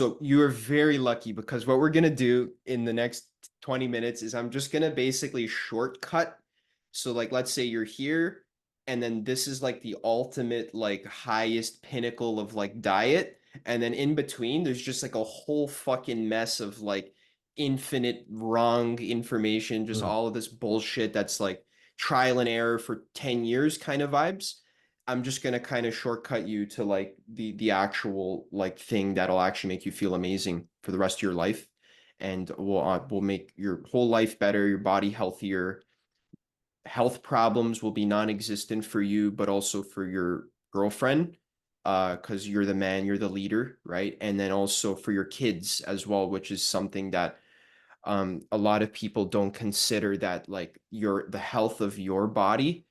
So you are very lucky because what we're gonna do in the next 20 minutes is I'm just gonna basically shortcut. So like let's say you're here and then this is like the ultimate like highest pinnacle of like diet. And then in between there's just like a whole fucking mess of like infinite wrong information, just Mm. all of this bullshit that's like trial and error for 10 years kind of vibes. I'm just gonna kind of shortcut you to like the actual like thing that'll actually make you feel amazing for the rest of your life, and will make your whole life better, your body healthier, health problems will be non-existent for you, but also for your girlfriend, because you're the man, you're the leader, right? And then also for your kids as well, which is something that a lot of people don't consider that like the health of your body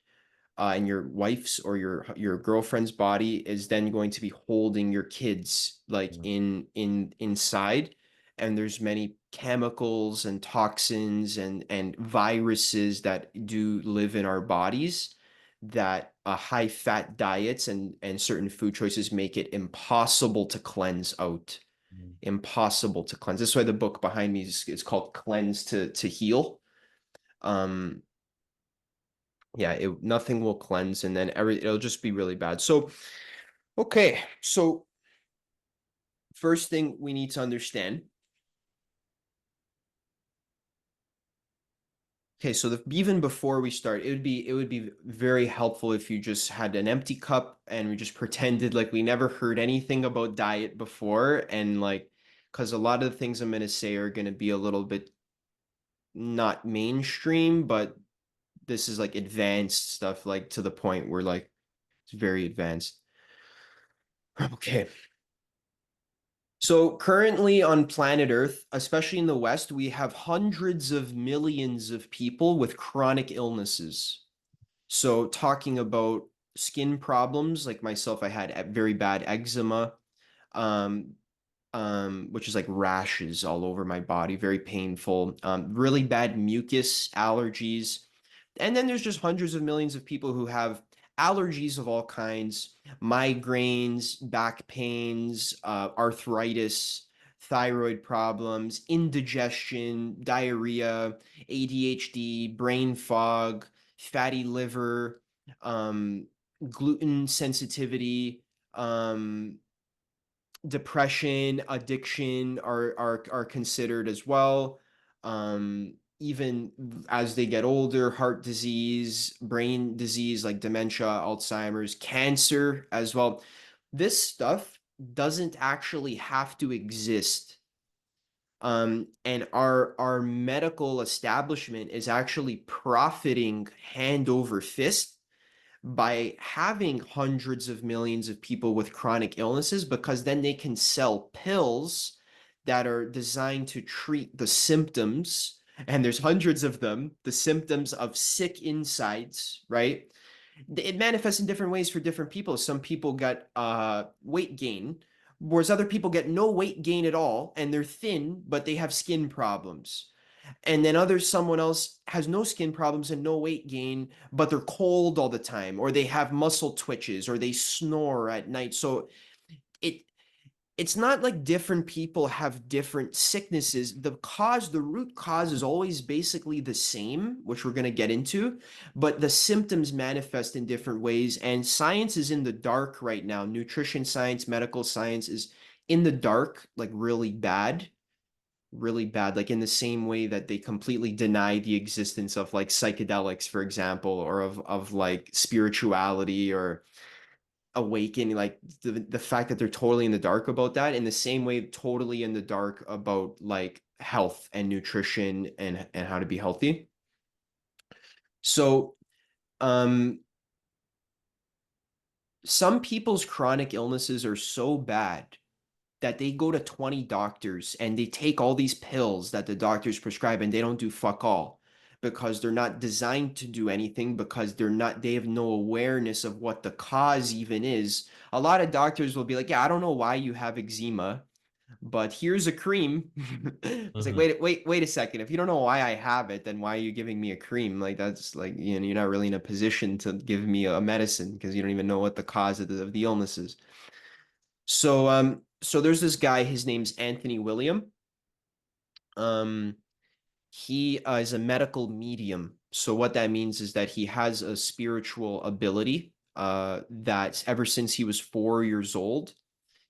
and your wife's or your girlfriend's body is then going to be holding your kids like Mm. in inside, and there's many chemicals and toxins and viruses that do live in our bodies that high fat diets and certain food choices make it impossible to cleanse out, Mm. impossible to cleanse. That's why the book behind me is called Cleanse to Heal. um yeah, nothing will cleanse, and then it'll just be really bad. So, okay, so first thing we need to understand. Okay, so even before we start, it would be very helpful if you just had an empty cup and we just pretended like we never heard anything about diet before, and like, because a lot of the things I'm gonna say are gonna be a little bit not mainstream, but this is like advanced stuff, like to the point where like it's very advanced. Okay. So currently on planet Earth, especially in the West, we have hundreds of millions of people with chronic illnesses. So talking about skin problems, like myself, I had very bad eczema, um, which is like rashes all over my body, very painful, really bad mucus allergies. And then there's just hundreds of millions of people who have allergies of all kinds, migraines, back pains, arthritis, thyroid problems, indigestion, diarrhea, ADHD, brain fog, fatty liver, um, gluten sensitivity, um, depression, addiction are considered as well. Even as they get older, heart disease, brain disease like dementia, Alzheimer's, cancer as well. This stuff doesn't actually have to exist. And our medical establishment is actually profiting hand over fist by having hundreds of millions of people with chronic illnesses, because then they can sell pills that are designed to treat the symptoms. And there's hundreds of them, the symptoms of sick insides, right? It manifests in different ways for different people. Some people get weight gain, whereas other people get no weight gain at all and they're thin, but they have skin problems. And then someone else has no skin problems and no weight gain, but they're cold all the time, or they have muscle twitches, or they snore at night. So it it's not like different people have different sicknesses. The root cause is always basically the same, which we're going to get into, but the symptoms manifest in different ways. And science is in the dark right now. Nutrition science, medical science is in the dark, like really bad, like in the same way that they completely deny the existence of like psychedelics, for example, or of like spirituality or awakening, like the fact that they're totally in the dark about that, in the same way totally in the dark about like health and nutrition and how to be healthy. So um some people's chronic illnesses are so bad that they go to 20 doctors and they take all these pills that the doctors prescribe and they don't do fuck all, because they're not designed to do anything, because they have no awareness of what the cause even is. A lot of doctors will be like, yeah, I don't know why you have eczema, but here's a cream. It's like, Mhm. wait a second. If you don't know why I have it, then why are you giving me a cream? Like that's like, you're not really in a position to give me a medicine because you don't even know what the cause of the illness is. So So there's this guy, his name's Anthony William. Um, he is a medical medium. So what that means is that he has a spiritual ability that ever since he was 4 years old,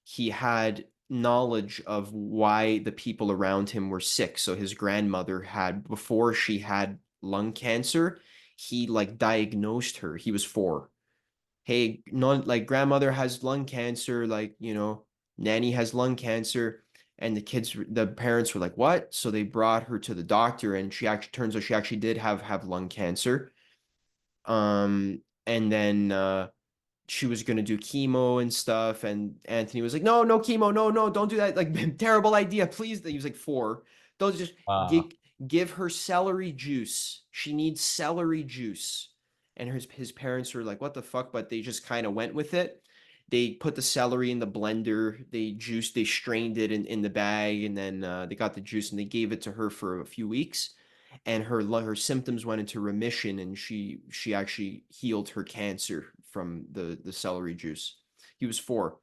he had knowledge of why the people around him were sick. So his grandmother had, before she had lung cancer, he like diagnosed her. He was 4. Hey, non like grandmother has lung cancer, like, nanny has lung cancer. And the parents were like, what? So they brought her to the doctor, and she actually turns out she actually did have lung cancer. And then she was going to do chemo and stuff, and Anthony was like, no, no chemo, no, no, don't do that, like terrible idea, please. He was like 4. Don't just Wow. give her celery juice. She needs celery juice. And his parents were like, what the fuck? But they just kind of went with it. They put the celery in the blender, they strained it in the bag, and then they got the juice and they gave it to her for a few weeks, and her symptoms went into remission, and she actually healed her cancer from the celery juice. He was 4.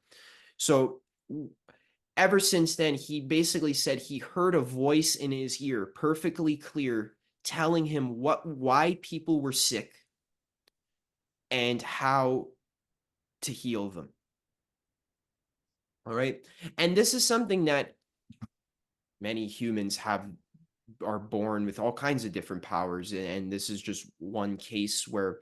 So ever since then, he basically said he heard a voice in his ear, perfectly clear, telling him why people were sick and how to heal them. All right. And this is something that many humans are born with all kinds of different powers, and this is just one case where,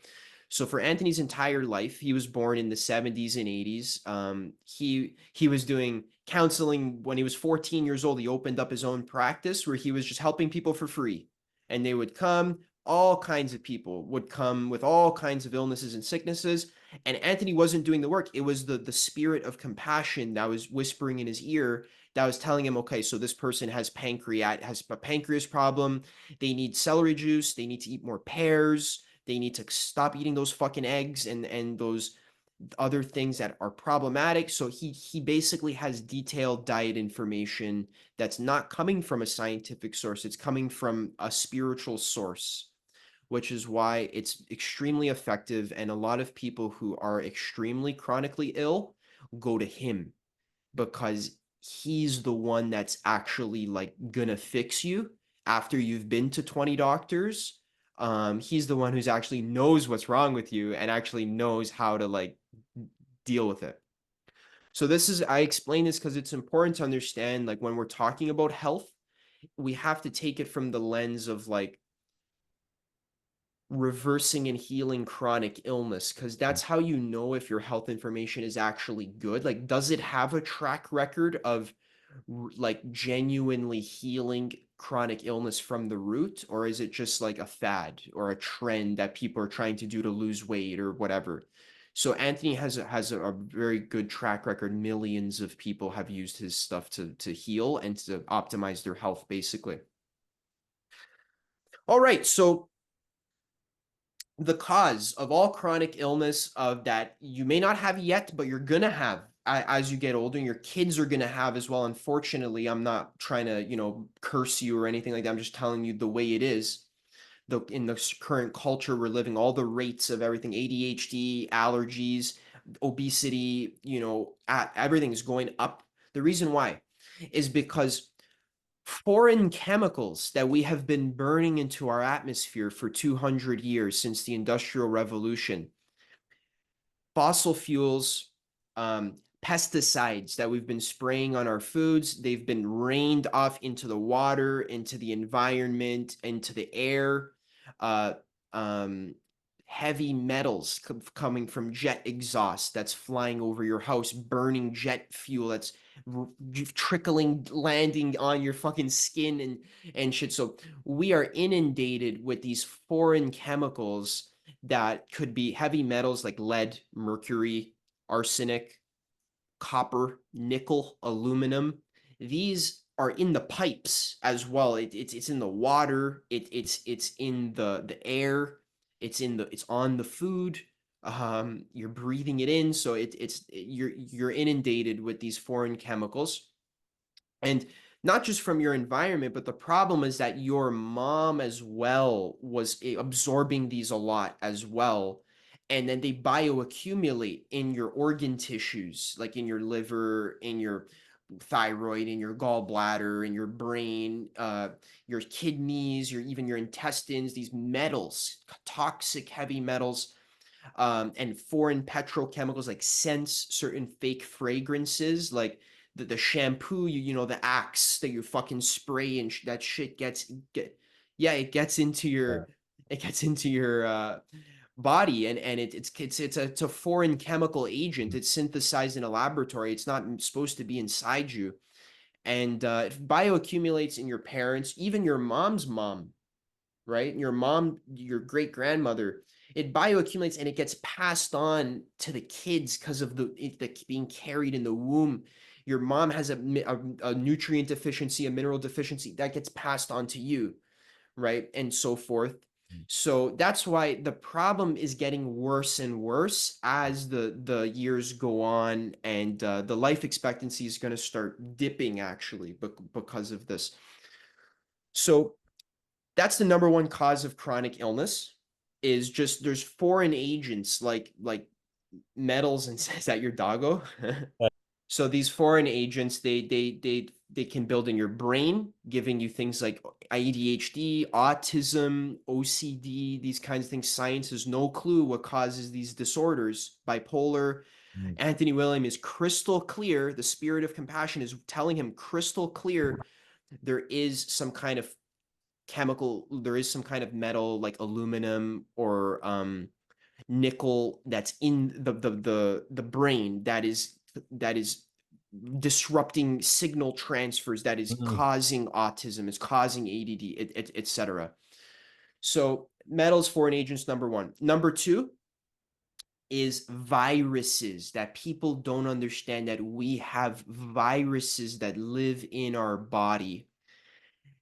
so for Anthony's entire life, he was born in the 70s and 80s. He was doing counseling when he was 14 years old. He opened up his own practice where he was just helping people for free, and they would come, all kinds of people would come with all kinds of illnesses and sicknesses, and Anthony wasn't doing the work. It was the spirit of compassion that was whispering in his ear, that was telling him, okay, so this person has a pancreas problem. They need celery juice. They need to eat more pears. They need to stop eating those fucking eggs and those other things that are problematic. So he basically has detailed diet information that's not coming from a scientific source. It's coming from a spiritual source, which is why it's extremely effective. And a lot of people who are extremely chronically ill go to him, because he's the one that's actually like gonna fix you after you've been to 20 doctors. He's the one who's actually knows what's wrong with you and actually knows how to like deal with it. So I explain this because it's important to understand, like, when we're talking about health, we have to take it from the lens of like reversing and healing chronic illness, because that's how you know if your health information is actually good. Like, does it have a track record of like genuinely healing chronic illness from the root, or is it just like a fad or a trend that people are trying to do to lose weight or whatever? So Anthony has a very good track record. Millions of people have used his stuff to heal and to optimize their health, basically. All right, so the cause of all chronic illness of that you may not have yet, but you're gonna have as you get older, and your kids are gonna have as well. Unfortunately, I'm not trying to, curse you or anything like that. I'm just telling you the way it is. In the current culture we're living, all the rates of everything, ADHD, allergies, obesity, everything is going up. The reason why is because foreign chemicals that we have been burning into our atmosphere for 200 years since the Industrial Revolution, fossil fuels, pesticides that we've been spraying on our foods, they've been rained off into the water, into the environment, into the air. Uh, um, Heavy metals coming from jet exhaust that's flying over your house, burning jet fuel that's trickling, landing on your fucking skin and shit. So we are inundated with these foreign chemicals that could be heavy metals like lead, mercury, arsenic, copper, nickel, aluminum. These are in the pipes as well. It's in the water. It's in the air. It's on the food. You're breathing it in, so you're inundated with these foreign chemicals, and not just from your environment, but the problem is that your mom as well was absorbing these a lot as well, and then they bioaccumulate in your organ tissues, like in your liver, in your thyroid and your gallbladder and your brain, your kidneys, even your intestines, these metals, toxic heavy metals, and foreign petrochemicals like scents, certain fake fragrances, like the shampoo, the Axe that you fucking spray and that shit yeah, Yeah. it gets into your body, and it's a foreign chemical agent. Mm. It's synthesized in a laboratory. It's not supposed to be inside you, and it bioaccumulates in your parents, even your mom's mom, right? Your mom, your great grandmother, it bioaccumulates and it gets passed on to the kids because of the being carried in the womb. Your mom has a nutrient deficiency, a mineral deficiency that gets passed on to you, right? And so forth. Mm. So that's why the problem is getting worse and worse as the years go on, and the life expectancy is going to start dipping actually because of this. So that's the number one cause of chronic illness, is just there's foreign agents like metals, and is that your doggo? Uh, So these foreign agents, they can build in your brain, giving you things like ADHD, autism, OCD, these kinds of things. Science has no clue what causes these disorders. Bipolar. mm. Anthony William is crystal clear. The spirit of compassion is telling him crystal clear there is some kind of chemical, there is some kind of metal like aluminum or nickel that's in the brain that is disrupting signal transfers, that is Mm. causing autism, is causing ADD, etc. So metals, foreign agents, number one. Number two is viruses, that people don't understand that we have viruses that live in our body,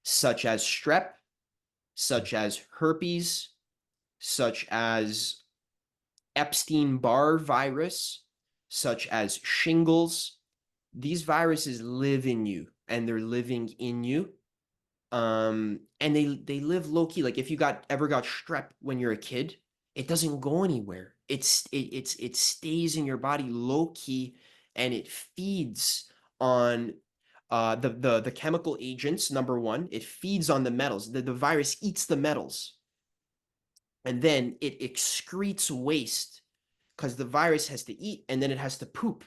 such as strep, such as herpes, such as Epstein-Barr virus, such as shingles. These viruses live in you, and they're living in you. And they live low key. Like if you ever got strep when you're a kid, it doesn't go anywhere. It stays in your body low key, and it feeds on the chemical agents. Number one, it feeds on the metals. The virus eats the metals, and then it excretes waste because the virus has to eat and then it has to poop.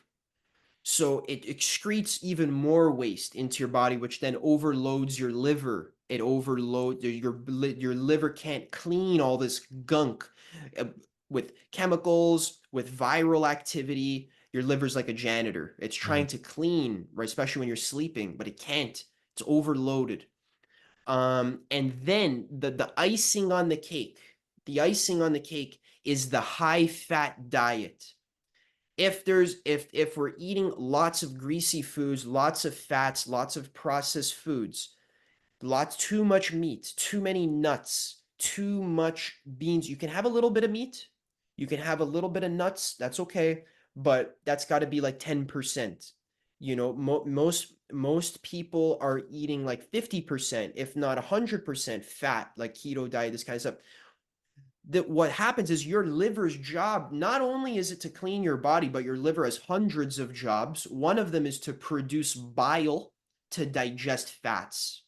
So it excretes even more waste into your body, which then overloads your liver. It overloads your liver can't clean all this gunk uh, with chemicals, with viral activity. Your liver's like a janitor. It's Mm. trying to clean, right? Especially when you're sleeping, but it can't. It's overloaded. And then the icing on the cake, is the high fat diet. If we're eating lots of greasy foods, lots of fats, lots of processed foods, lots too much meat, too many nuts, too much beans, you can have a little bit of meat, you can have a little bit of nuts, that's okay, but that's got to be like 10%. Most people are eating like 50%, if not 100% fat, like keto diet, this kind of stuff. That what happens is your liver's job, not only is it to clean your body, but your liver has hundreds of jobs. One of them is to produce bile to digest fats.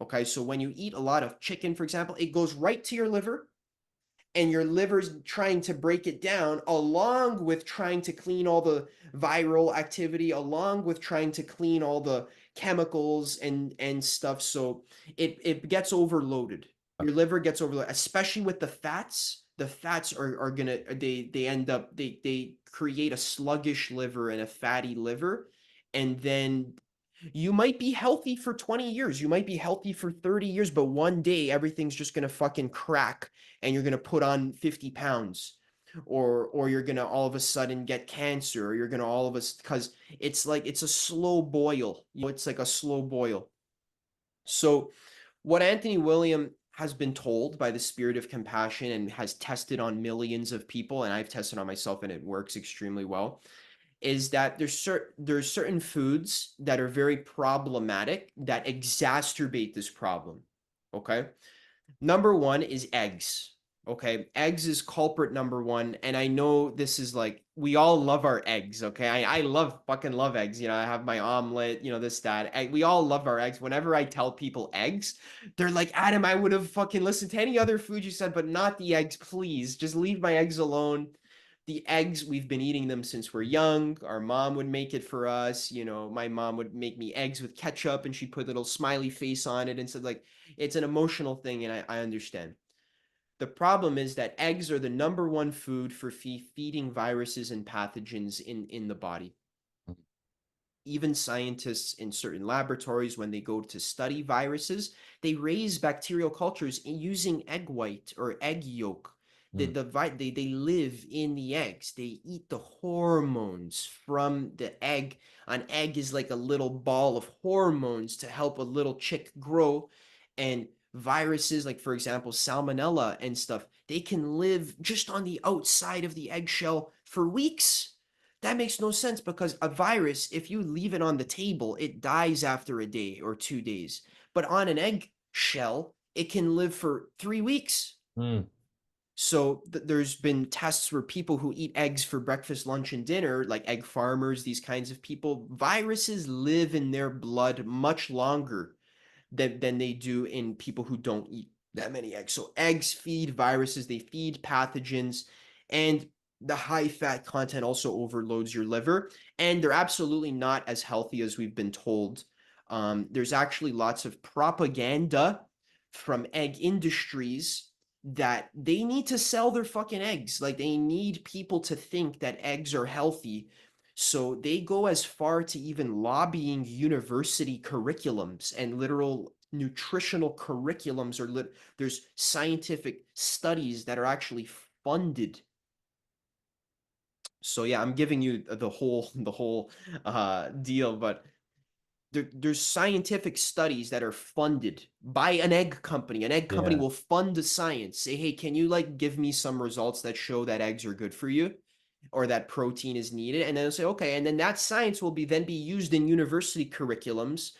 Okay, so when you eat a lot of chicken, for example, it goes right to your liver, and your liver's trying to break it down, along with trying to clean all the viral activity, along with trying to clean all the chemicals and stuff. So it gets overloaded. Your liver gets overloaded, especially with the fats. The fats are gonna they end up they create a sluggish liver and a fatty liver, and then you might be healthy for 20 years, you might be healthy for 30 years, but one day everything's just going to fucking crack, and you're going to put on 50 pounds, or you're going to all of a sudden get cancer, or you're going to all of us, because it's a slow boil, it's like a slow boil. So what Anthony William has been told by the spirit of compassion and has tested on millions of people, and I've tested on myself and it works extremely well, is that there's certain foods that are very problematic that exacerbate this problem. Okay? Number one is eggs. Okay, eggs is culprit number one, and I know this is like we all love our eggs. Okay, I love fucking love eggs. You know, I have my omelet. You know, this that. We all love our eggs. Whenever I tell people eggs, they're like, Adam, I would have fucking listened to any other food you said, but not the eggs. Please, just leave my eggs alone. The eggs, we've been eating them since we're young. Our mom would make it for us. You know, my mom would make me eggs with ketchup, and she put a little smiley face on it and said like, it's an emotional thing, and I understand. The problem is that eggs are the number one food for feeding viruses and pathogens in the body. Even scientists in certain laboratories, when they go to study viruses, they raise bacterial cultures using egg white or egg yolk. Mm. They live in the eggs. They eat the hormones from the egg. An egg is like a little ball of hormones to help a little chick grow. And viruses, like for example, salmonella and stuff, they can live just on the outside of the eggshell for weeks. That makes no sense because a virus, if you leave it on the table, it dies after a day or 2 days. But on an egg shell, it can live for 3 weeks. Mm. So there's been tests where people who eat eggs for breakfast, lunch, and dinner, like egg farmers, these kinds of people, viruses live in their blood much longer than they do in people who don't eat that many eggs. So eggs feed viruses, they feed pathogens, and the high fat content also overloads your liver. And they're absolutely not as healthy as we've been told. There's actually lots of propaganda from egg industries that they need to sell their fucking eggs. Like they need people to think that eggs are healthy, so they go as far to even lobbying university curriculums and literal nutritional curriculums there's scientific studies that are actually funded. So yeah, I'm giving you the whole deal, but there's scientific studies that are funded by an egg company. An egg company Yeah. will fund the science. Say, hey, can you like give me some results that show that eggs are good for you? Or that protein is needed, and then they'll say okay, and then that science will be used in university curriculums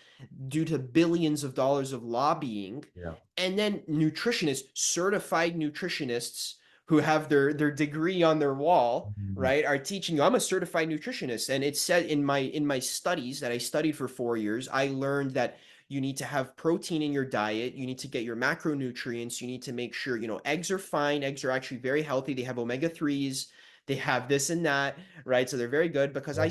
due to billions of dollars of lobbying. Yeah. And then nutritionists, certified nutritionists who have their degree on their wall, Mm. right, are teaching you. I'm a certified nutritionist, and it said in my studies that I studied for 4 years, I learned that you need to have protein in your diet, you need to get your macronutrients, you need to make sure, eggs are fine, eggs are actually very healthy, they have omega 3s, they have this and that, right? So they're very good because Yeah. I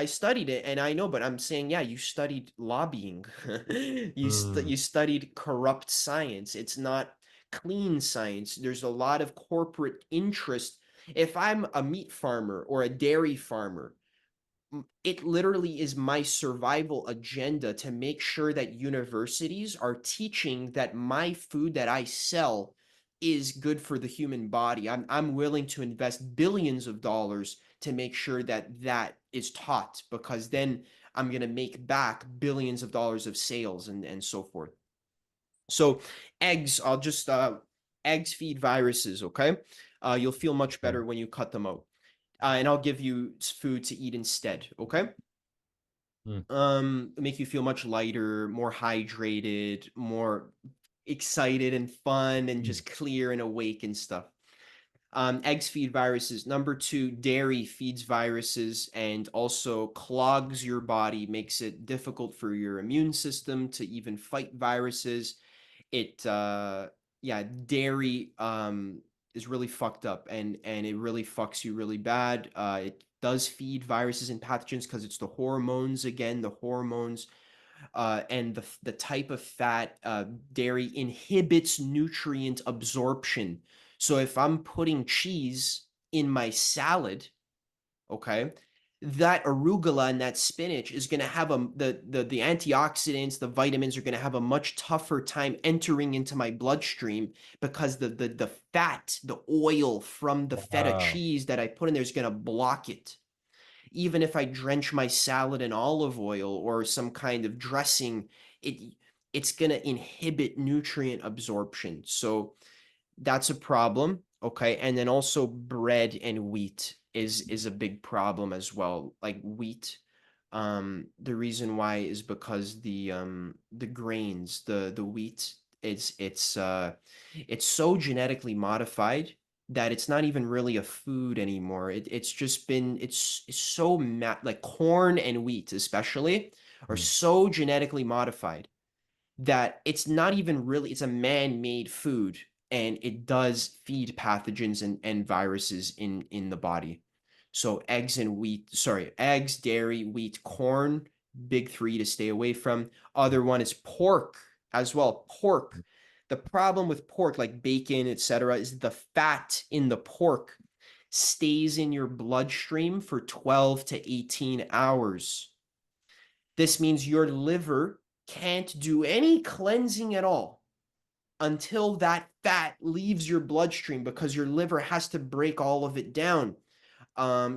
studied it and I know, but I'm saying, yeah, you studied lobbying. Mm. You studied corrupt science. It's not clean science. There's a lot of corporate interest. If I'm a meat farmer or a dairy farmer, it literally is my survival agenda to make sure that universities are teaching that my food that I sell is good for the human body. I'm willing to invest billions of dollars to make sure that that is taught because then I'm going to make back billions of dollars of sales and so forth. So eggs, eggs feed viruses, okay? You'll feel much Okay. better when you cut them out. And I'll give you food to eat instead, okay? Mm. Make you feel much lighter, more hydrated, more excited and fun and Mm. just clear and awake and stuff. Eggs feed viruses. Number two, dairy feeds viruses and also clogs your body, makes it difficult for your immune system to even fight viruses. It Yeah, dairy is really fucked up and it really fucks you really bad. It does feed viruses and pathogens because it's the hormones again, the hormones and the type of fat. Dairy inhibits nutrient absorption. So if I'm putting cheese in my salad, okay, that arugula and that spinach is going to have the antioxidants, the vitamins are going to have a much tougher time entering into my bloodstream because the fat, the oil from the feta Wow. cheese that I put in there is going to block it. Even if I drench my salad in olive oil or some kind of dressing, it it's going to inhibit nutrient absorption. So that's a problem. Okay. And then also bread and wheat is a big problem as well. Like wheat. The reason why is because the grains, the wheat, It's so genetically modified that it's not even really a food anymore. It's just been it's so like corn and wheat especially are Mm. so genetically modified that it's not even really it's a man-made food, and it does feed pathogens and viruses in the body. So eggs, dairy, wheat, corn, big three to stay away from. Other one is pork as well. Pork. The problem with pork, like bacon, etc., is the fat in the pork stays in your bloodstream for 12 to 18 hours. This means your liver can't do any cleansing at all until that fat leaves your bloodstream, because your liver has to break all of it down.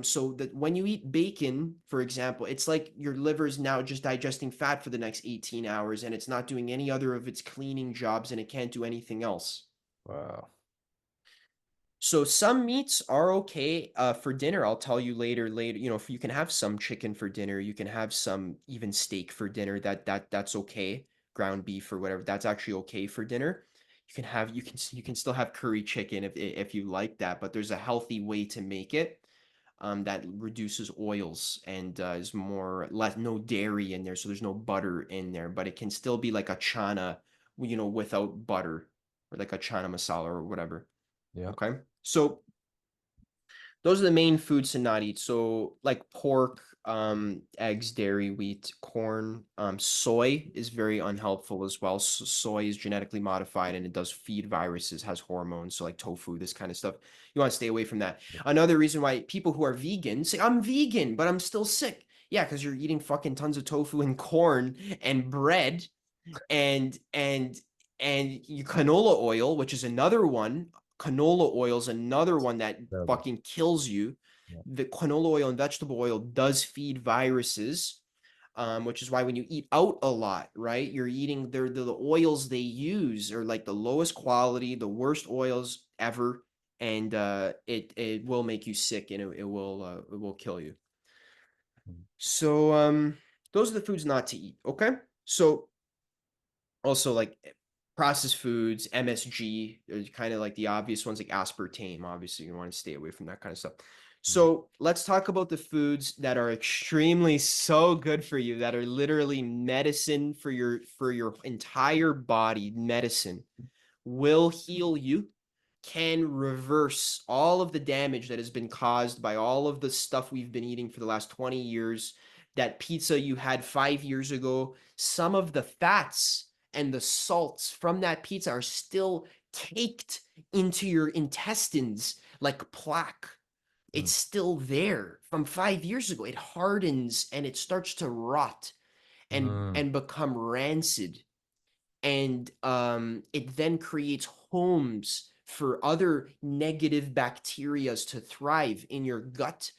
So that when you eat bacon, for example, it's like your liver is now just digesting fat for the next 18 hours, and it's not doing any other of its cleaning jobs, and it can't do anything else. Wow. So some meats are okay for dinner. I'll tell you later. If you can have some chicken for dinner, you can have some even steak for dinner. That's okay. Ground beef or whatever. That's actually okay for dinner. You can still have curry chicken if you like that, but there's a healthy way to make it that reduces oils and is more less no dairy in there, so there's no butter in there, but it can still be like a chana, without butter, or like a chana masala or whatever. Yeah. Okay. So those are the main foods to not eat. So like pork, eggs, dairy, wheat, corn, soy is very unhelpful as well. Soy is genetically modified and it does feed viruses, has hormones. So like tofu, this kind of stuff. You want to stay away from that. Another reason why people who are vegan say, I'm vegan, but I'm still sick. Yeah, because you're eating fucking tons of tofu and corn and bread and canola oil, which is another one. Canola oil is another one that Terrible. fucking kills you. Yeah. The canola oil and vegetable oil does feed viruses, which is why when you eat out a lot, right, you're eating the oils they use are like the lowest quality, the worst oils ever, and it will make you sick, and it will kill you. Mm. So those are the foods not to eat. Okay, so also like processed foods, MSG, are kind of like the obvious ones, like aspartame. Obviously, you want to stay away from that kind of stuff. Mm. So let's talk about the foods that are extremely so good for you, that are literally medicine for your entire body. Medicine will heal you, can reverse all of the damage that has been caused by all of the stuff we've been eating for the last 20 years. That pizza you had 5 years ago, some of the fats and the salts from that pizza are still caked into your intestines like plaque. It's Mm. still there from 5 years ago. It hardens and it starts to rot and Mm. and become rancid, and it then creates homes for other negative bacterias to thrive in your gut,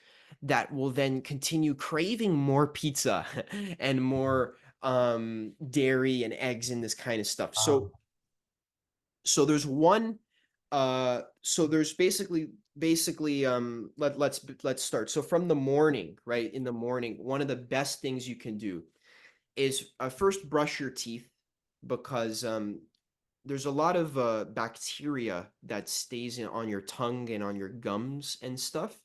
that will then continue craving more pizza and more dairy and eggs and this kind of stuff. Um, So there's one so there's basically let's start. So from the morning, right? In the morning, one of the best things you can do is first brush your teeth, because there's a lot of bacteria that stays on your tongue and on your gums and stuff.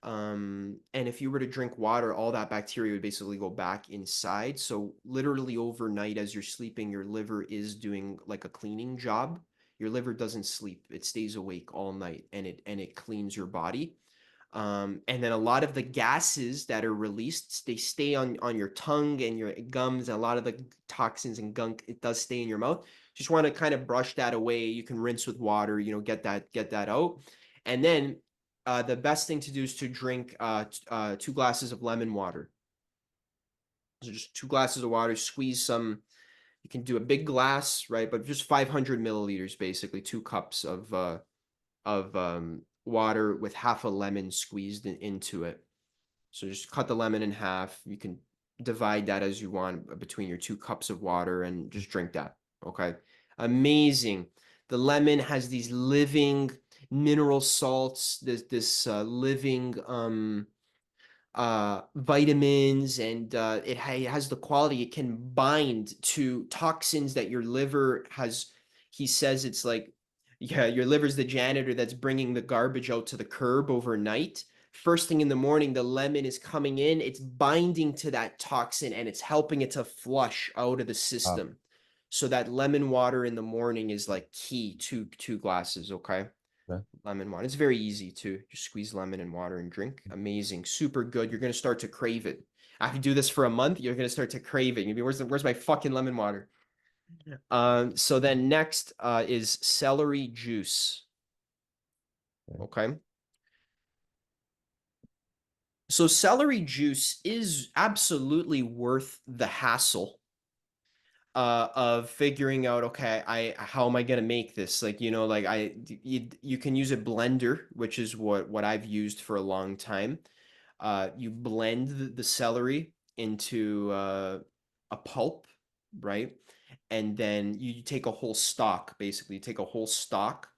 And if you were to drink water, all that bacteria would basically go back inside. So literally overnight, as you're sleeping, your liver is doing like a cleaning job. Your liver doesn't sleep; it stays awake all night, and it cleans your body. And then a lot of the gases that are released, they stay on your tongue and your gums, and a lot of the toxins and gunk, it does stay in your mouth. Just want to kind of brush that away. You can rinse with water, get that out. And then the best thing to do is to drink 2 glasses of lemon water. So just 2 glasses of water, squeeze some. You can do a big glass, right? But just 500 milliliters, basically 2 cups of water with half a lemon squeezed into it. So just cut the lemon in half. You can divide that as you want between your 2 cups of water and just drink that. Okay. Amazing. The lemon has these living mineral salts, this living vitamins, and it has the quality, it can bind to toxins that your liver has. He says it's like, yeah, your liver's the janitor that's bringing the garbage out to the curb overnight. First thing in the morning, the lemon is coming in, it's binding to that toxin and it's helping it to flush out of the Wow. system. So that lemon water in the morning is like key. Two glasses, okay? Okay. Lemon water. It's very easy to just squeeze lemon and water and drink. Amazing, super good. You're gonna start to crave it. After you do this for a month, you're gonna start to crave it. You'll be, where's my fucking lemon water? So then next is celery juice. Okay. Okay. So celery juice is absolutely worth the hassle of figuring out, okay, I how am I gonna make this? Like, like you can use a blender, which is what I've used for a long time. You blend the celery into a pulp, right? And then you take a whole stalk, basically. You take a whole stalk,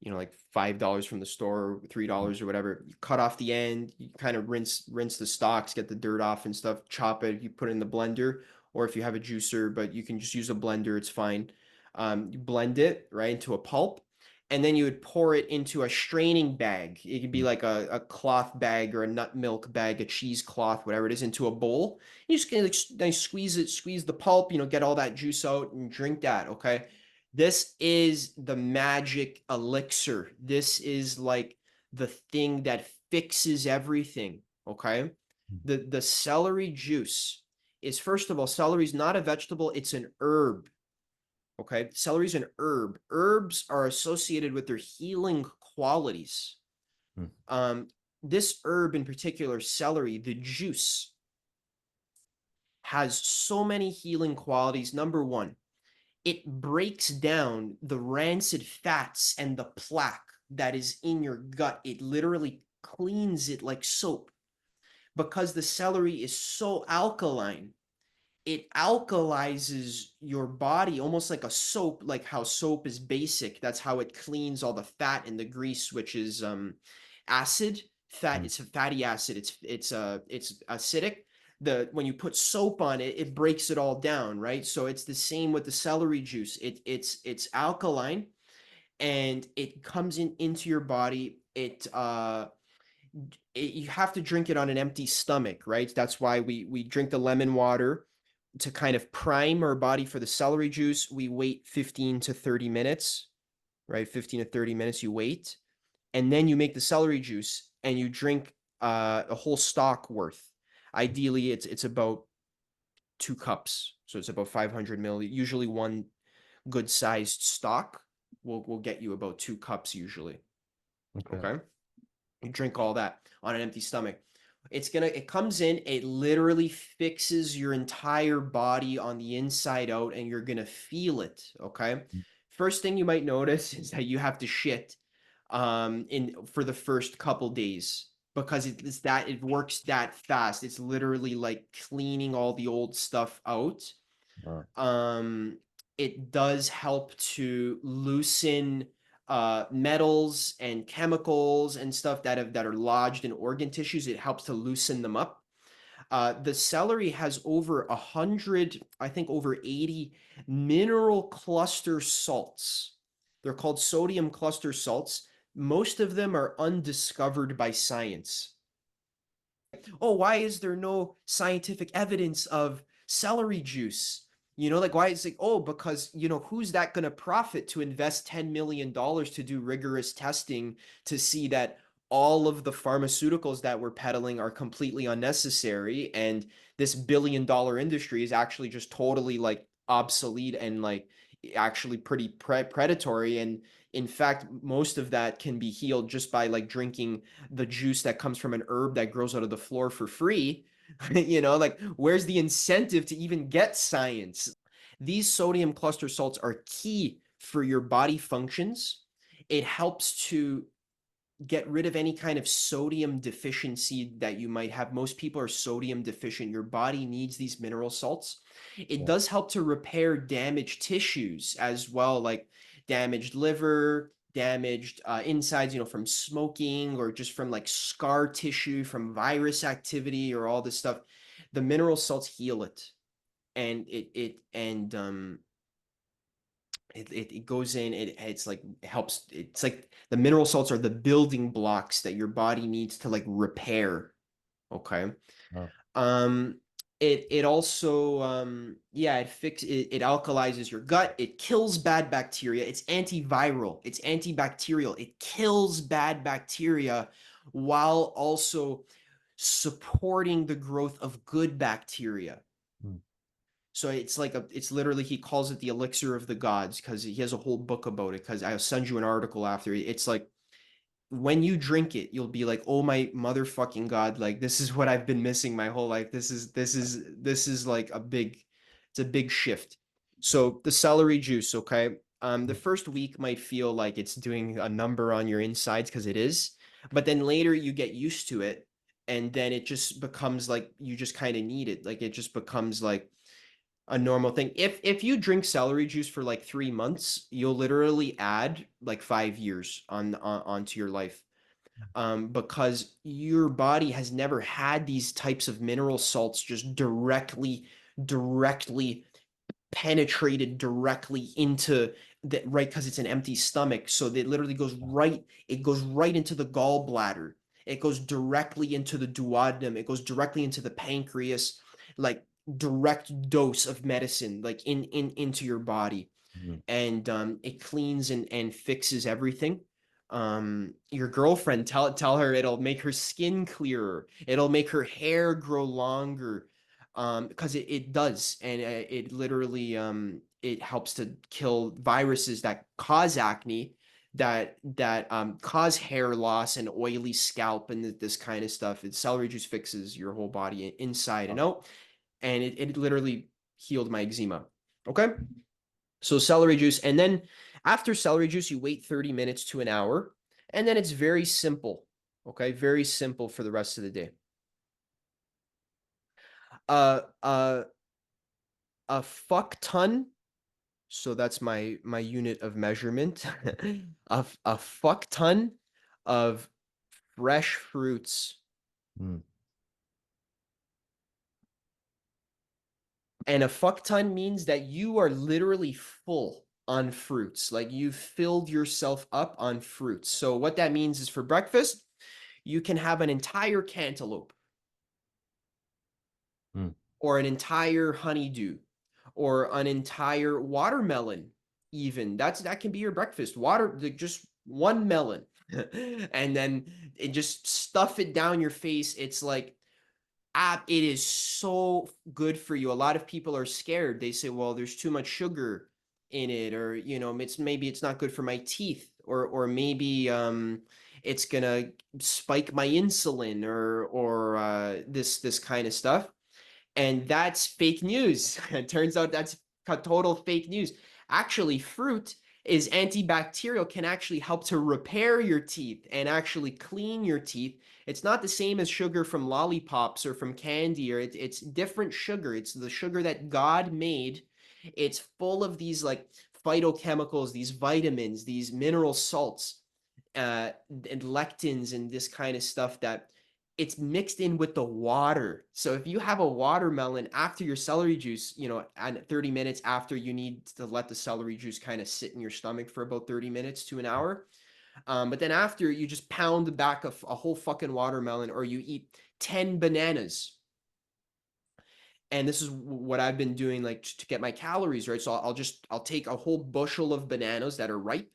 like $5 from the store, $3 or whatever. You cut off the end, you kind of rinse the stalks, get the dirt off and stuff, chop it, you put it in the blender, or if you have a juicer, but you can just use a blender, it's fine. You blend it right into a pulp, and then you would pour it into a straining bag. It could be Mm. like a cloth bag or a nut milk bag, a cheesecloth, whatever it is, into a bowl. You just kind of like squeeze it, squeeze the pulp, get all that juice out and drink that, okay? This is the magic elixir. This is like the thing that fixes everything. Okay. The celery juice is, first of all, celery is not a vegetable, it's an herb. Okay. Celery is an herb. Herbs are associated with their healing qualities. Mm. Um, this herb in particular, celery, the juice, has so many healing qualities. Number one, it breaks down the rancid fats and the plaque that is in your gut. It literally cleans it like soap, because the celery is so alkaline. It alkalizes your body almost like a soap, like how soap is basic. That's how it cleans all the fat and the grease, which is acid. Fat, Mm. it's a fatty acid. It's acidic. The When you put soap on it, it breaks it all down, right? So it's the same with the celery juice. It's alkaline, and it comes into your body. You have to drink it on an empty stomach, right? That's why we drink the lemon water to kind of prime our body for the celery juice. We wait 15 to 30 minutes, right? 15 to 30 minutes you wait, and then you make the celery juice and you drink a whole stock worth. Ideally, it's about 2 cups, so it's about 500 milliliters. Usually, one good sized stock will get you about 2 cups usually. Okay. Okay, you drink all that on an empty stomach. It comes in, it literally fixes your entire body on the inside out, and you're gonna feel it. Okay. Mm. First thing you might notice is that you have to shit in for the first couple days, because it works that fast. It's literally like cleaning all the old stuff out. Wow. um it does help to loosen metals and chemicals and stuff that are lodged in organ tissues. It helps to loosen them up. The celery has over 100, I think over 80 mineral cluster salts. They're called sodium cluster salts. Most of them are undiscovered by science. Oh, why is there no scientific evidence of celery juice? Like, why is it, oh, because, who's that going to profit to invest $10 million to do rigorous testing to see that all of the pharmaceuticals that we're peddling are completely unnecessary, and this $1 billion industry is actually just totally like obsolete and like actually pretty predatory. And in fact, most of that can be healed just by like drinking the juice that comes from an herb that grows out of the floor for free. Like, where's the incentive to even get science? These sodium cluster salts are key for your body functions. It helps to get rid of any kind of sodium deficiency that you might have. Most people are sodium deficient. Your body needs these mineral salts. It Yeah. does help to repair damaged tissues as well, like damaged liver, damaged insides, from smoking or just from like scar tissue from virus activity or all this stuff. The mineral salts heal it, and it goes in. It's like it helps. It's like the mineral salts are the building blocks that your body needs to like repair. Okay. Oh, Um, it also yeah, it alkalizes your gut, it kills bad bacteria, it's antiviral, it's antibacterial, it kills bad bacteria while also supporting the growth of good bacteria. mm, So it's literally, he calls it the elixir of the gods because he has a whole book about it. Because I'll send you an article after. It's like when you drink it, you'll be like, "Oh my motherfucking god! Like this is what I've been missing my whole life. This is like it's a big shift." So the celery juice, okay. The mm, first week might feel like it's doing a number on your insides because it is, but then later you get used to it, and then it just becomes like you just kind of need it. Like it just becomes like a normal thing. If you drink celery juice for like 3 months, you'll literally add like 5 years onto your life. Because your body has never had these types of mineral salts just directly penetrated directly into the right, because it's an empty stomach. So it literally goes right into the gallbladder. It goes directly into the duodenum. It goes directly into the pancreas, like direct dose of medicine, like into your body. mm, And it cleans and fixes everything. Your girlfriend, tell her it'll make her skin clearer. It'll make her hair grow longer, because it does, and it literally it helps to kill viruses that cause acne, that cause hair loss and oily scalp and this kind of stuff. Celery juice fixes your whole body inside and oh, out, and it literally healed my eczema. Okay. So celery juice, and then after celery juice, you wait 30 minutes to an hour, and then it's very simple. Okay, very simple for the rest of the day. Uh, uh, a fuck ton. So that's my unit of measurement. A fuck ton of fresh fruits, mm, and a fuck ton means that you are literally full on fruits. Like you've filled yourself up on fruits. So what that means is for breakfast, you can have an entire cantaloupe mm, or an entire honeydew or an entire watermelon. Even that can be your breakfast. Just one melon. And then it just stuff it down your face. It's like, it is so good for you. A lot of people are scared. They say, well, there's too much sugar in it, or maybe it's not good for my teeth, or maybe it's gonna spike my insulin, or this kind of stuff. And that's fake news. It turns out that's total fake news. Actually, fruit is antibacterial, can actually help to repair your teeth and actually clean your teeth. It's not the same as sugar from lollipops or from candy, or it's different sugar. It's the sugar that God made. It's full of these like phytochemicals, these vitamins, these mineral salts, and lectins and this kind of stuff, that it's mixed in with the water. So if you have a watermelon after your celery juice, at 30 minutes after, you need to let the celery juice kind of sit in your stomach for about 30 minutes to an hour. But then after, you just pound back a whole fucking watermelon, or you eat 10 bananas. And this is what I've been doing, like to get my calories right. So I'll take a whole bushel of bananas that are ripe.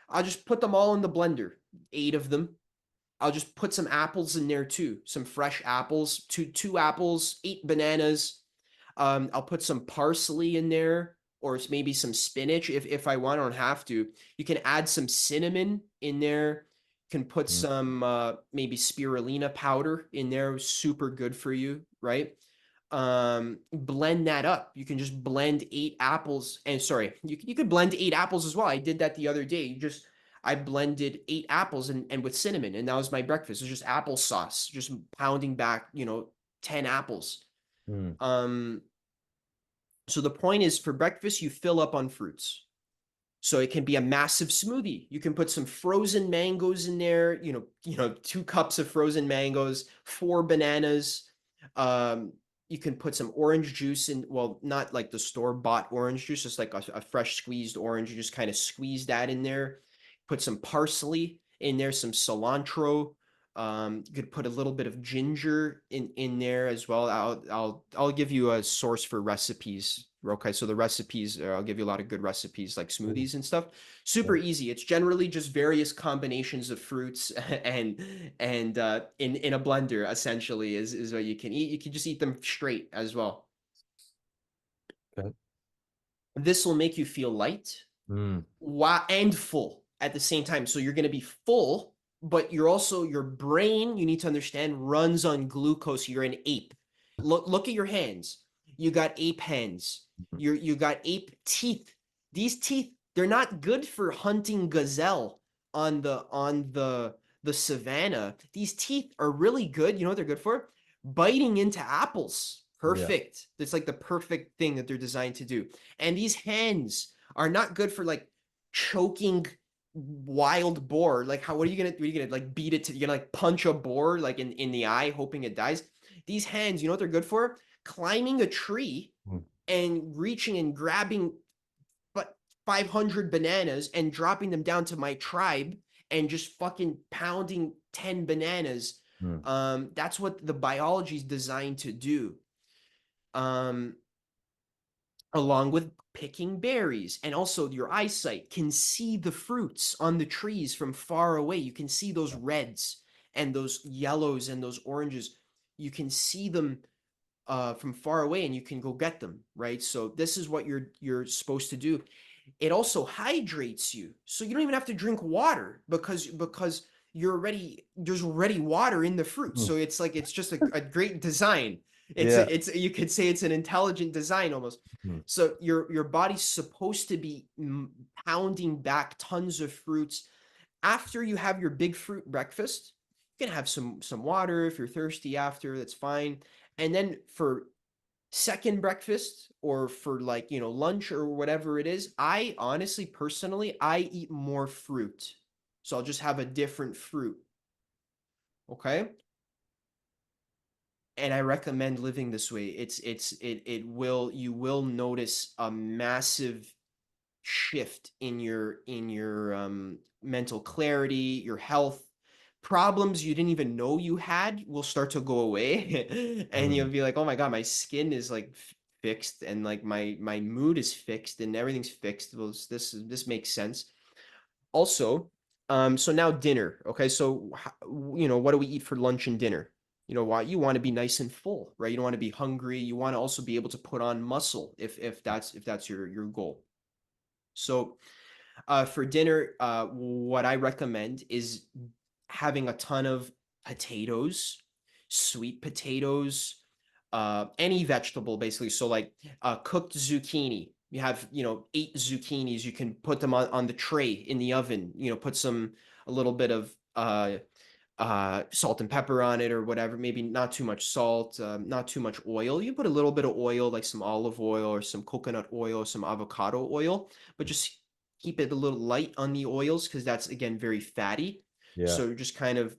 I'll just put them all in the blender, 8 of them. I'll just put some apples in there too, some fresh apples, two apples, 8 bananas. I'll put some parsley in there, or maybe some spinach if I want. I don't have to. You can add some cinnamon in there. You can put mm, some maybe spirulina powder in there. Super good for you, right? Blend that up. You can just blend 8 apples, and sorry, you could blend 8 apples as well. I did that the other day. I blended 8 apples and with cinnamon, and that was my breakfast. It was just applesauce, just pounding back, 10 apples. mm. Um, so the point is, for breakfast, you fill up on fruits. So it can be a massive smoothie. You can put some frozen mangoes in there, 2 cups of frozen mangoes, 4 bananas. Um, you can put some orange juice in, well, not like the store-bought orange juice, just like a fresh squeezed orange. You just kind of squeeze that in there. Put some parsley in there, some cilantro. You could put a little bit of ginger in there as well. I'll give you a source for recipes. Okay, so the recipes, I'll give you a lot of good recipes like Cool. smoothies and stuff. Yeah. Super easy. It's generally just various combinations of fruits and in a blender essentially is what you can eat. You can just eat them straight as well. Okay. This will make you feel light, Mm. and full at the same time. So you're going to be full, but you're also, your brain, you need to understand, runs on glucose. You're an ape. Look at your hands. You got ape hands. You got ape teeth. These teeth, they're not good for hunting gazelle on the savannah. These teeth are really good. You know what they're good for? Biting into apples. Yeah. Perfect. It's like the perfect thing that they're designed to do. And these hands are not good for like choking wild boar. Like what are you gonna like beat it to, you're gonna like punch a boar like in the eye hoping it dies? These hands, you know what they're good for? Climbing a tree Mm. and reaching and grabbing but 500 bananas and dropping them down to my tribe and just fucking pounding 10 bananas. Mm. That's what the biology is designed to do. Um, Along with picking berries, and also your eyesight can see the fruits on the trees from far away. You can see those reds and those yellows and those oranges. You can see them from far away, and you can go get them, right? So this is what you're supposed to do. It also hydrates you, so you don't even have to drink water because there's already water in the fruit. Mm. So it's like it's just a great design. Yeah. It's you could say it's an intelligent design almost. Mm. So your body's supposed to be pounding back tons of fruits after you have your big fruit breakfast. You can have some water if you're thirsty after, that's fine. And then for second breakfast or for like, lunch or whatever it is, I honestly, personally, I eat more fruit. So I'll just have a different fruit. Okay? And I recommend living this way. You will notice a massive shift in your mental clarity, your health. Problems you didn't even know you had will start to go away, and you'll Mm. be like, "Oh my God, my skin is like fixed, and like my mood is fixed, and everything's fixed." Well, this makes sense. Also, so now dinner. Okay, so what do we eat for lunch and dinner? You know why? You want to be nice and full, right? You don't want to be hungry. You want to also be able to put on muscle if that's your goal. So for dinner, what I recommend is having a ton of potatoes, sweet potatoes, any vegetable basically. So like cooked zucchini. You have 8 zucchinis. You can put them on the tray in the oven. Put a little bit of salt and pepper on it or whatever. Maybe not too much salt, not too much oil. You put a little bit of oil, like some olive oil or some coconut oil or some avocado oil, but just keep it a little light on the oils because that's again very fatty. Yeah. So just kind of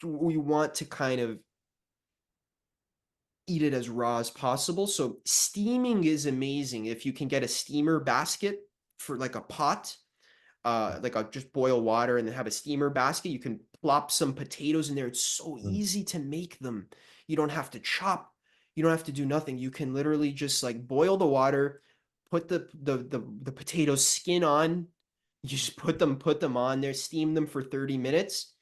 we want to kind of eat it as raw as possible. So steaming is amazing. If you can get a steamer basket for like a pot, like a just boil water and then have a steamer basket. You can plop some potatoes in there. It's so Mm. easy to make them. You don't have to chop. You don't have to do nothing. You can literally just like boil the water, put the potato skin on. You just put them on there, steam them for 30 minutes,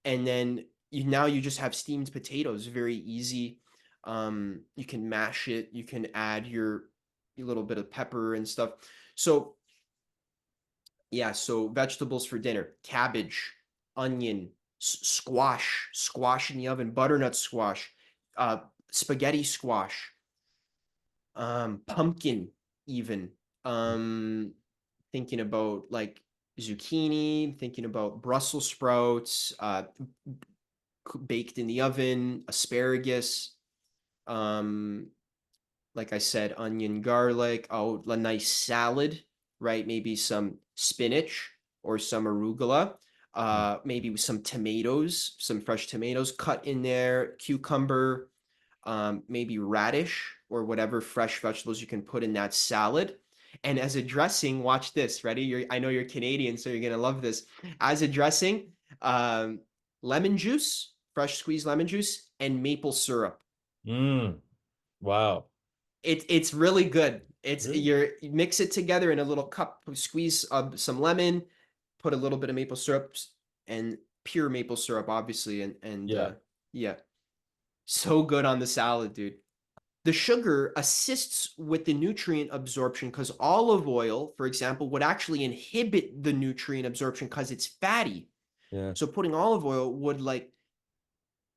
and then you just have steamed potatoes. Very easy. You can mash it. You can add your little bit of pepper and stuff. So yeah, so vegetables for dinner: cabbage, onion, squash in the oven, butternut squash, uh, spaghetti squash, pumpkin, even. Um, Thinking about like zucchini, thinking about Brussels sprouts, baked in the oven, asparagus, um, like I said, onion, garlic, a nice salad. right? Maybe some spinach or some arugula, Mm. maybe with some tomatoes, some fresh tomatoes cut in there, cucumber, maybe radish or whatever fresh vegetables you can put in that salad. And as a dressing, watch this. Ready? I know you're Canadian, so you're gonna love this. As a dressing, um, lemon juice, fresh squeezed lemon juice, and maple syrup. Mm. Wow. It's really good. It's Really? you mix it together in a little cup, squeeze some lemon, put a little bit of maple syrup and pure maple syrup, obviously, and Yeah. yeah, so good on the salad, dude. The sugar assists with the nutrient absorption because olive oil, for example, would actually inhibit the nutrient absorption because it's fatty. Yeah. So putting olive oil would like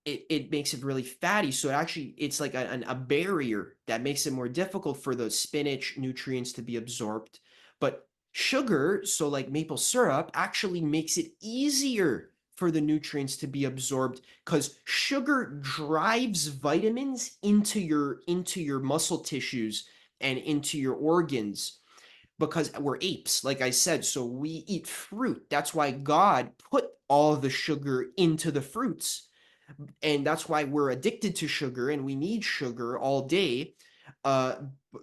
it makes it really fatty. So it's like a barrier that makes it more difficult for the spinach nutrients to be absorbed. But sugar, so like maple syrup, actually makes it easier for the nutrients to be absorbed because sugar drives vitamins into your muscle tissues and into your organs because we're apes, like I said. So we eat fruit. That's why God put all the sugar into the fruits, and that's why we're addicted to sugar and we need sugar all day, uh,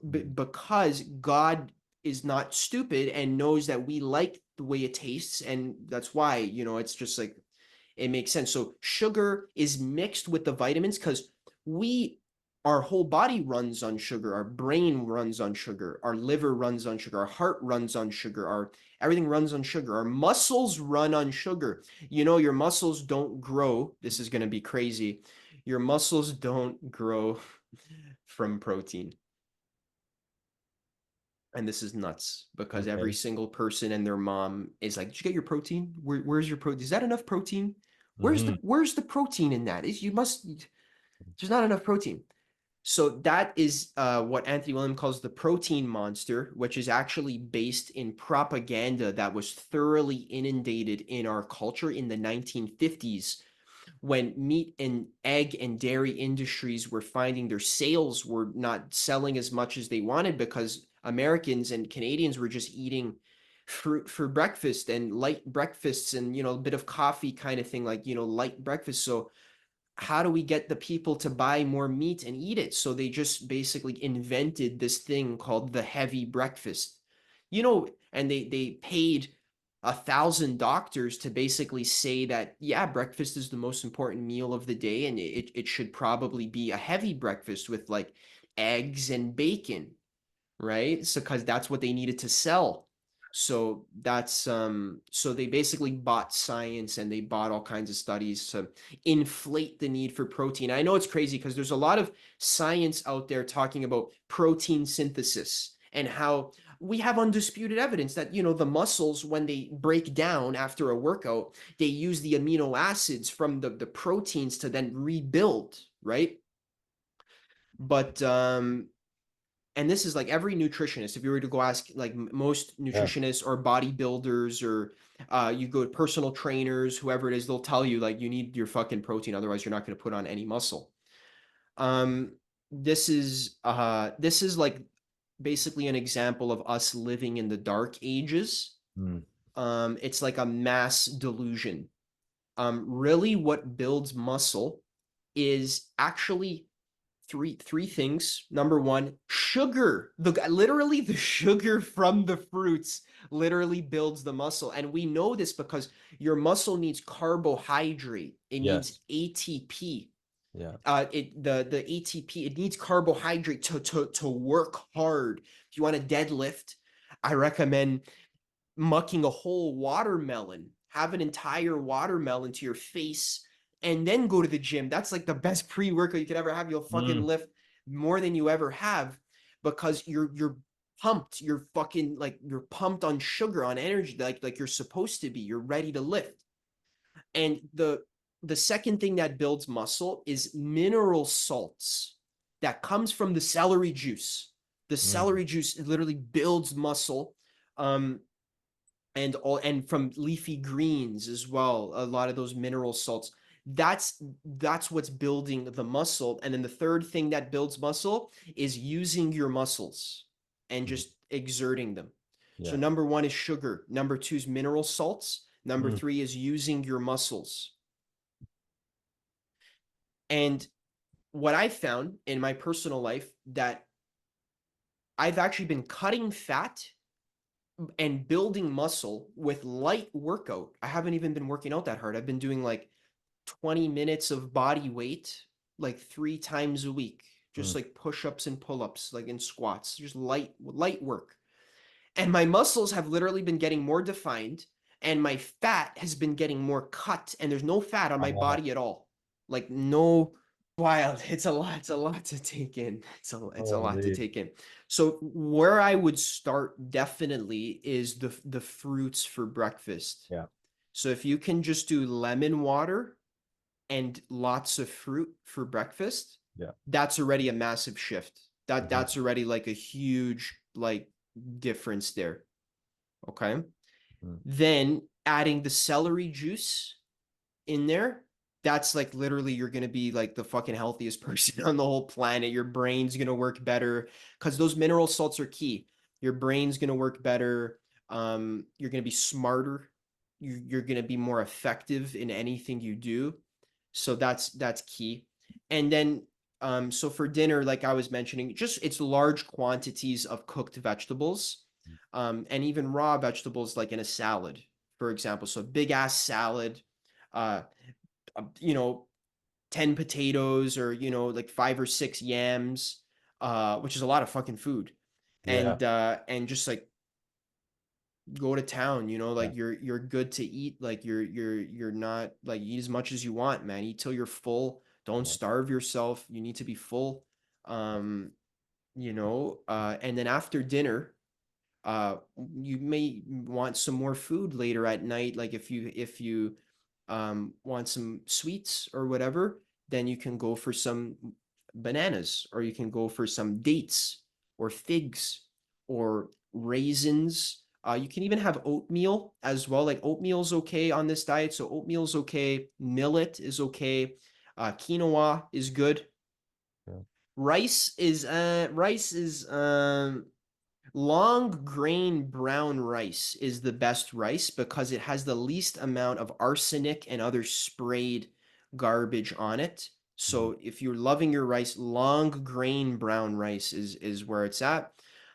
Mm. because God is not stupid and knows that we like the way it tastes, and that's why, it's just like it makes sense. So sugar is mixed with the vitamins because we our whole body runs on sugar, our brain runs on sugar, our liver runs on sugar, our heart runs on sugar, our everything runs on sugar, our muscles run on sugar. Your muscles don't grow. This is going to be crazy. Your muscles don't grow from protein. And this is nuts because every Okay. single person and their mom is like, "Did you get your protein? Where's your protein? Is that enough protein? Hmm. Where's the protein in that? Is you must There's not enough protein." So that is what Anthony William calls the protein monster, which is actually based in propaganda that was thoroughly inundated in our culture in the 1950s, when meat and egg and dairy industries were finding their sales were not selling as much as they wanted because Americans and Canadians were just eating fruit for breakfast and light breakfasts and a bit of coffee kind of thing, like light breakfast. So how do we get the people to buy more meat and eat it? So they just basically invented this thing called the heavy breakfast. And they paid 1,000 doctors to basically say that, yeah, breakfast is the most important meal of the day, and it should probably be a heavy breakfast with like eggs and bacon, right? So because that's what they needed to sell. So they basically bought science and they bought all kinds of studies to inflate the need for protein. I know it's crazy because there's a lot of science out there talking about protein synthesis and how we have undisputed evidence that the muscles, when they break down after a workout, they use the amino acids from the proteins to then rebuild, right? But and this is like every nutritionist, if you were to go ask like most Yeah. nutritionists or bodybuilders, or you go to personal trainers, whoever it is, they'll tell you like you need your fucking protein, otherwise you're not going to put on any muscle. um this is like basically an example of us living in the dark ages. Mm. It's like a mass delusion. Really what builds muscle is actually three things. Number one, sugar. Literally the sugar from the fruits literally builds the muscle, and we know this because your muscle needs carbohydrate. It needs Yes. ATP. Yeah. The ATP, it needs carbohydrate to work hard. If you want to deadlift, I recommend mucking a whole watermelon, have an entire watermelon to your face, and then go to the gym. That's like the best pre-workout you could ever have. You'll fucking Mm. lift more than you ever have because you're pumped. You're pumped on sugar, on energy, like you're supposed to be. You're ready to lift. And the second thing that builds muscle is mineral salts that comes from the celery juice. The Mm. celery juice literally builds muscle. And from leafy greens as well, a lot of those mineral salts. That's what's building the muscle. And then the third thing that builds muscle is using your muscles and Mm. just exerting them. So Yeah. number one is sugar. Number two is mineral salts. Number Mm. three is using your muscles. And what I found in my personal life that I've actually been cutting fat and building muscle with light workout. I haven't even been working out that hard. I've been doing like 20 minutes of body weight like 3 times a week, just Mm. like push-ups and pull-ups, like in squats, just light work. And my muscles have literally been getting more defined and my fat has been getting more cut and there's no fat on my Wow. body at all. Like no wild. It's a lot to take in. It's a lot to Holy. take in. So where I would start definitely is the fruits for breakfast. Yeah. So if you can just do lemon water and lots of fruit for breakfast, Yeah. that's already a massive shift. That Mhm. that's already like a huge like difference there. Okay. Mm. Then adding the celery juice in there, that's like literally you're gonna be like the fucking healthiest person on the whole planet. Your brain's gonna work better because those mineral salts are key. Your brain's gonna work better. You're gonna be smarter. You're gonna be more effective in anything you do. So that's key. And then so for dinner, like I was mentioning, just it's large quantities of cooked vegetables, and even raw vegetables like in a salad, for example. So big ass salad, uh, you know, 10 potatoes or, like 5 or 6 yams, which is a lot of fucking food. Yeah. And just like go to town, Yeah. like you're good to eat. Like you're not like eat as much as you want, man. Eat till you're full. Don't Yeah. starve yourself. You need to be full. Um, and then after dinner, uh you may want some more food later at night, like if you want some sweets or whatever, then you can go for some bananas or you can go for some dates or figs or raisins. You can even have oatmeal as well. Like oatmeal's okay on this diet, so oatmeal's okay, millet is okay, quinoa is good. Yeah. Rice is long grain brown rice is the best rice because it has the least amount of arsenic and other sprayed garbage on it. Mhm. So if you're loving your rice, long grain brown rice is where it's at.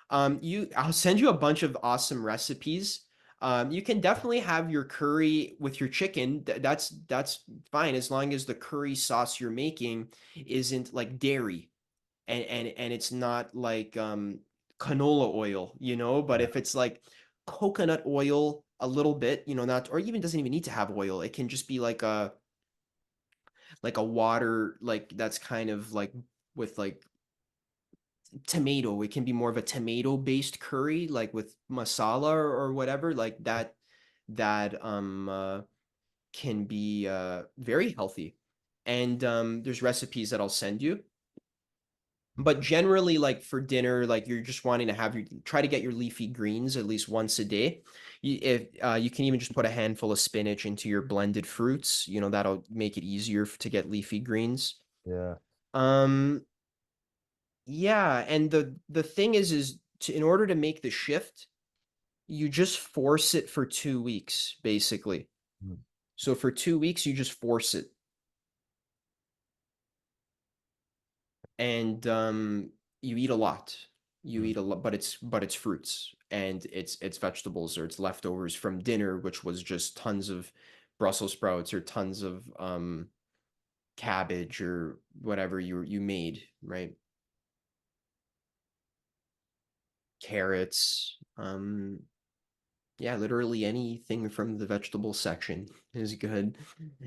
I'll send you a bunch of awesome recipes. You can definitely have your curry with your chicken. That's fine as long as the curry sauce you're making isn't like dairy and it's not like canola oil, but Yeah. if it's like coconut oil a little bit, not or even doesn't even need to have oil. It can just be like a water like that's kind of like with like tomato. It can be more of a tomato based curry like with masala or whatever like that can be very healthy. And there's recipes that I'll send you, but generally like for dinner, like you're just wanting to have your try to get your leafy greens at least once a day. If you can even just put a handful of spinach into your blended fruits, that'll make it easier to get leafy greens. Yeah. um yeah, and the thing is in order to make the shift, you just force it for 2 weeks basically. Mm. So for 2 weeks you just force it, and you eat a lot. You Mm. eat a lot, but it's fruits and it's vegetables or it's leftovers from dinner, which was just tons of Brussels sprouts or tons of cabbage or whatever you made, right? Carrots, yeah, literally anything from the vegetable section is good.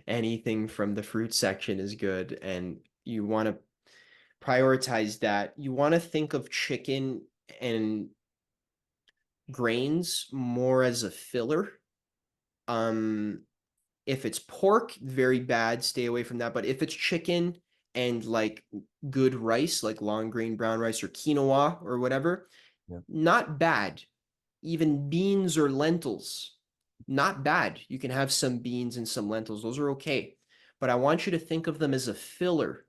Anything from the fruit section is good, and you want to prioritize that. You want to think of chicken and grains more as a filler. Um, if it's pork, very bad, stay away from that. But if it's chicken and like good rice, like long grain brown rice or quinoa or whatever, Yeah. not bad. Even beans or lentils, not bad. You can have some beans and some lentils, those are okay. But I want you to think of them as a filler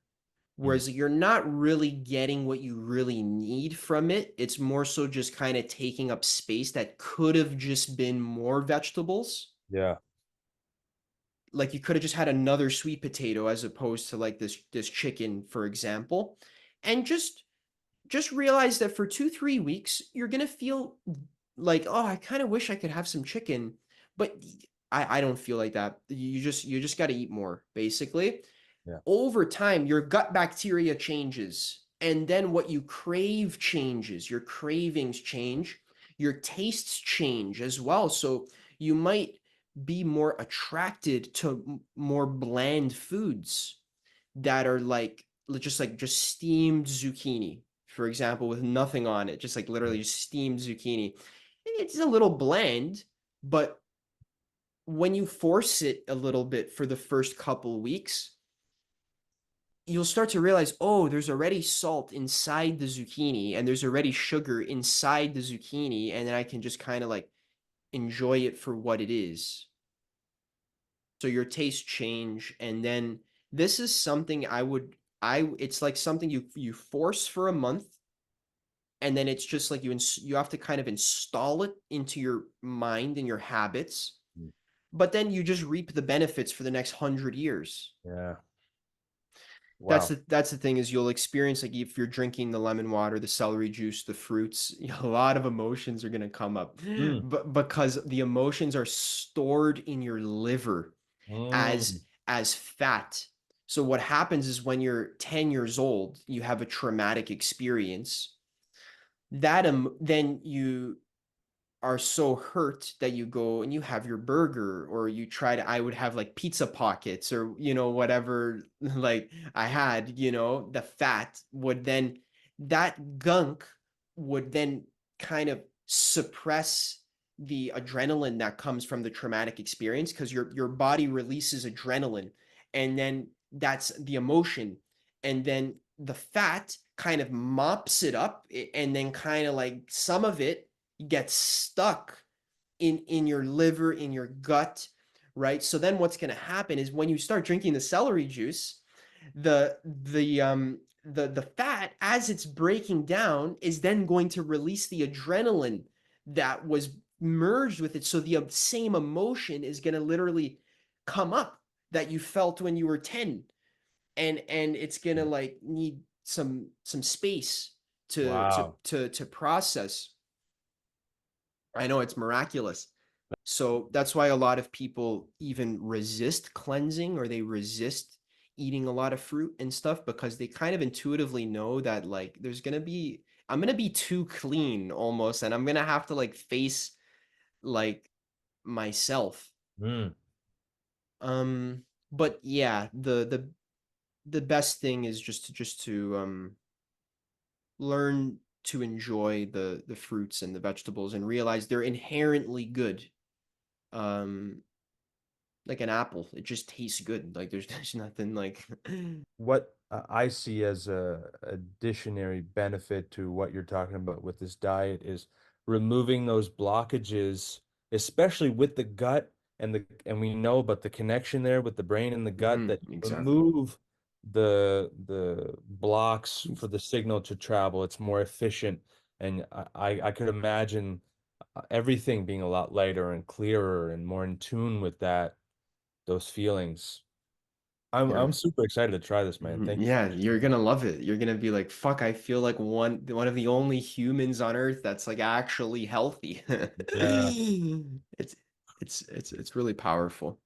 Mm. Whereas you're not really getting what you really need from it. It's more so just kind of taking up space that could have just been more vegetables. Yeah. Like you could have just had another sweet potato as opposed to like this chicken, for example. And just realize that for 2, 3 weeks, you're gonna feel like, oh, I kind of wish I could have some chicken, but I don't feel like that. You just got to eat more, basically. Yeah. Over time, your gut bacteria changes, and then what you crave changes. Your cravings change, your tastes change as well. So you might be more attracted to more bland foods that are like just steamed zucchini, for example, with nothing on it, just like literally just steamed zucchini. It's a little bland, but when you force it a little bit for the first couple weeks, you'll start to realize, oh, there's already salt inside the zucchini and there's already sugar inside the zucchini, and then I can just kind of like enjoy it for what it is. So your tastes change, and then this is something I it's like something you force for a month, and then it's just like you have to kind of install it into your mind and your habits, Mm. but then you just reap the benefits for the next 100 years. Yeah. That's Wow. the thing, is you'll experience, like, if you're drinking the lemon water, the celery juice, the fruits, a lot of emotions are going to come up, Mm. but because the emotions are stored in your liver Mm. as fat. So what happens is when you're 10 years old, you have a traumatic experience. Then you are so hurt that you go and you have your burger, or you try to I would have like pizza pockets, or whatever, like I had, the fat would then that gunk would then kind of suppress the adrenaline that comes from the traumatic experience, because your body releases adrenaline, and then that's the emotion, and then the fat kind of mops it up, and then kind of like some of it gets stuck in your liver, in your gut, right? So then what's going to happen is when you start drinking the celery juice, the fat, as it's breaking down, is then going to release the adrenaline that was merged with it. So the same emotion is going to literally come up that you felt when you were 10, and it's going to like need some space to to Wow. to to process. I know, it's miraculous. So that's why a lot of people even resist cleansing, or they resist eating a lot of fruit and stuff, because they kind of intuitively know that, like, I'm going to be too clean almost, and I'm going to have to like face like myself. Mm. Um but yeah, the best thing is just to learn to enjoy the fruits and the vegetables, and realize they're inherently good. Um like an apple, it just tastes good. Like there's nothing like What I see as a additionary benefit to what you're talking about with this diet is removing those blockages, especially with the gut, and we know about the connection there with the brain and the gut, that exactly. remove the blocks for the signal to travel. It's more efficient, and I could imagine everything being a lot lighter and clearer and more in tune with those feelings. I'm Yeah. super excited to try this, man. Thank you so Yeah, much. you're gonna love it. You're gonna be like, fuck, I feel like one of the only humans on Earth that's like actually healthy. Yeah. It's it's really powerful.